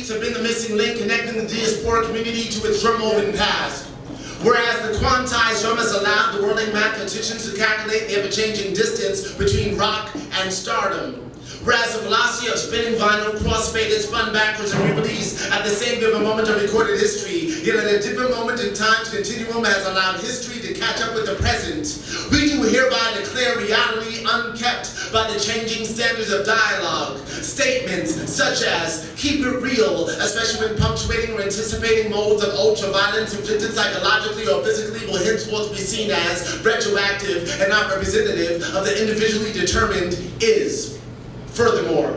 beats have been the missing link connecting the diaspora community to its drum-woven past. Whereas the quantized drum has allowed the whirling mathematicians to calculate the ever-changing distance between rock and stardom. Whereas the velocity of spinning vinyl cross-faded, spun backwards and re-released at the same given moment of recorded history, yet at a different moment in time's continuum has allowed history to catch up with the present. We do hereby declare reality unkept by the changing standards of dialogue. Statements such as, keep it real, especially when punctuating or anticipating modes of ultra-violence inflicted psychologically or physically, will henceforth be seen as retroactive and not representative of the individually determined is. Furthermore,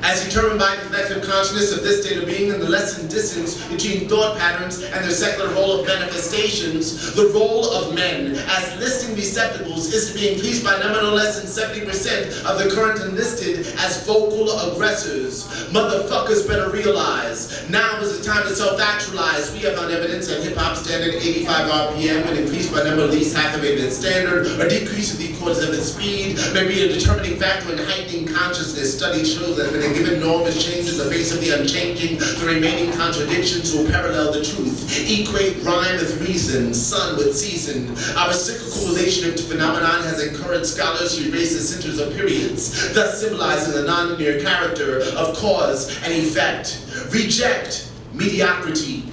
as determined by the collective consciousness of this state of being and the lessened distance between thought patterns and their secular role of manifestations, the role of men as listening receptacles is to be increased by no less than 70% of the current enlisted as vocal aggressors. Motherfuckers better realize, now is the time to self-actualize. We have found evidence that hip-hop standard 85 RPM when increased by number at least half of its standard or decrease of the chords of its speed may be a determining factor in heightening consciousness. Study shows that when a given norm is changed in the face of the unchanging, the remaining contradictions will parallel the truth. Equate rhyme with reason, sun with season. Our cyclical relationship to phenomenon has encouraged scholars to erase the centers of periods, thus symbolizing the non-linear character of cause and effect. Reject mediocrity.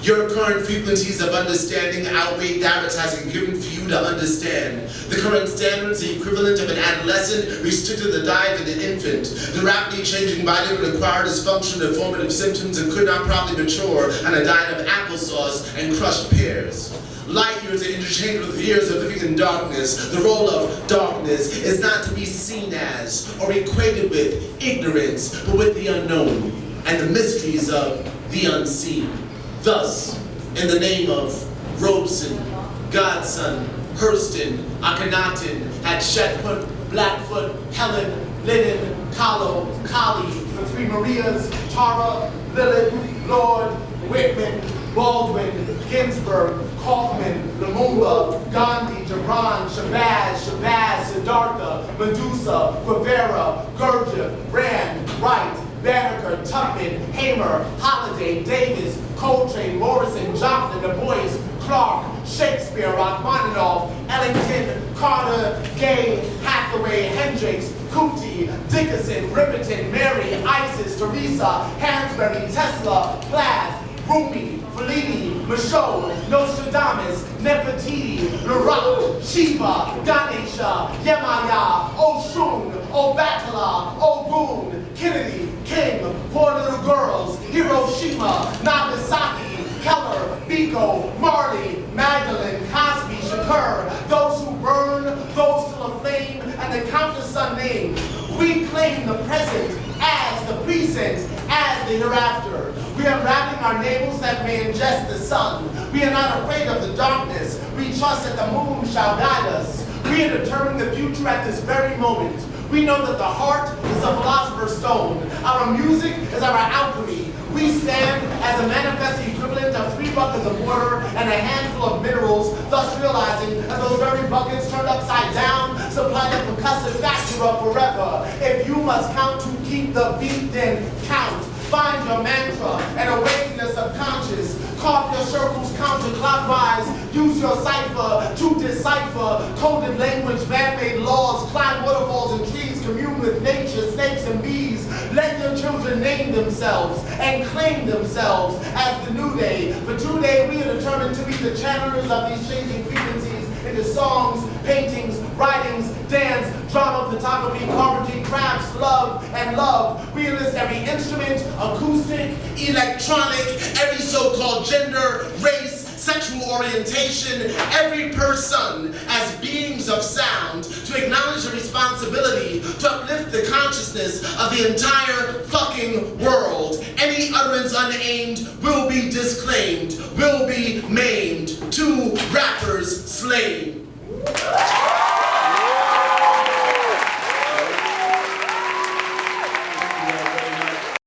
Your current frequencies of understanding outweigh the advertising given for you to understand. The current standards, the equivalent of an adolescent, restricted the diet of an infant. The rapidly changing body would acquire dysfunction and formative symptoms and could not properly mature on a diet of applesauce and crushed pears. Light years are interchanged with years of living in darkness. The role of darkness is not to be seen as or equated with ignorance, but with the unknown and the mysteries of the unseen. Thus, in the name of Robeson, Godson, Hurston, Akhenaten, Hatshepsut, Blackfoot, Helen, Linen, Kahlo, Kali, the three Marias, Tara, Lilith, Lord, Whitman, Baldwin, Ginsburg, Kaufman, Lumumba, Gandhi, Gibran, Shabazz, Siddhartha, Medusa, Guevara, Gurdjieff, Rand, Wright, Banneker, Tubman, Hamer, Holiday, Davis, Coltrane, Morrison, Joplin, Du Bois, Clark, Shakespeare, Rachmaninoff, Ellington, Carter, Gay, Hathaway, Hendricks, Kuti, Dickinson, Ripperton, Mary, Isis, Teresa, Hansberry, Tesla, Plath, Rumi, Fellini, Michaud, Nostradamus, Nefertiti, Larak, Shiva, Ganesha, Yemaya, Oshun, Obatala, Ogun, Kennedy, King, Four Little Girls, Hiroshima, Nagasaki, Keller, Biko, Marley, Magdalene, Cosby, Shakur, those who burn, those still aflame, and the countless unnamed. We claim the present as the present, as the hereafter. We are wrapping our navels that may ingest the sun. We are not afraid of the darkness. We trust that the moon shall guide us. We are determining the future at this very moment. We know that the heart is a philosopher's stone. Our music is our alchemy. We stand as a manifest equivalent of 3 buckets of water and a handful of minerals, thus realizing that those very buckets turned upside down supply the percussive factor of forever. If you must count to keep the beat, then count. Find your mantra and awaken the subconscious. Carve your circles counterclockwise. Use your cipher to decipher coded language, man-made laws. Climb waterfalls and trees. Commune with nature, snakes and bees. Let your children name themselves and claim themselves as the new day. For today, we are determined to be the channelers of these changing frequencies into songs, paintings, writings, dance, drama, photography, carpentry, crafts, love, and love. We enlist every instrument, acoustic, electronic, every so-called gender, race, sexual orientation, every person as beings of sound to acknowledge the responsibility to uplift the consciousness of the entire fucking world. Any utterance unaimed will be disclaimed, will be maimed. 2 rappers slain.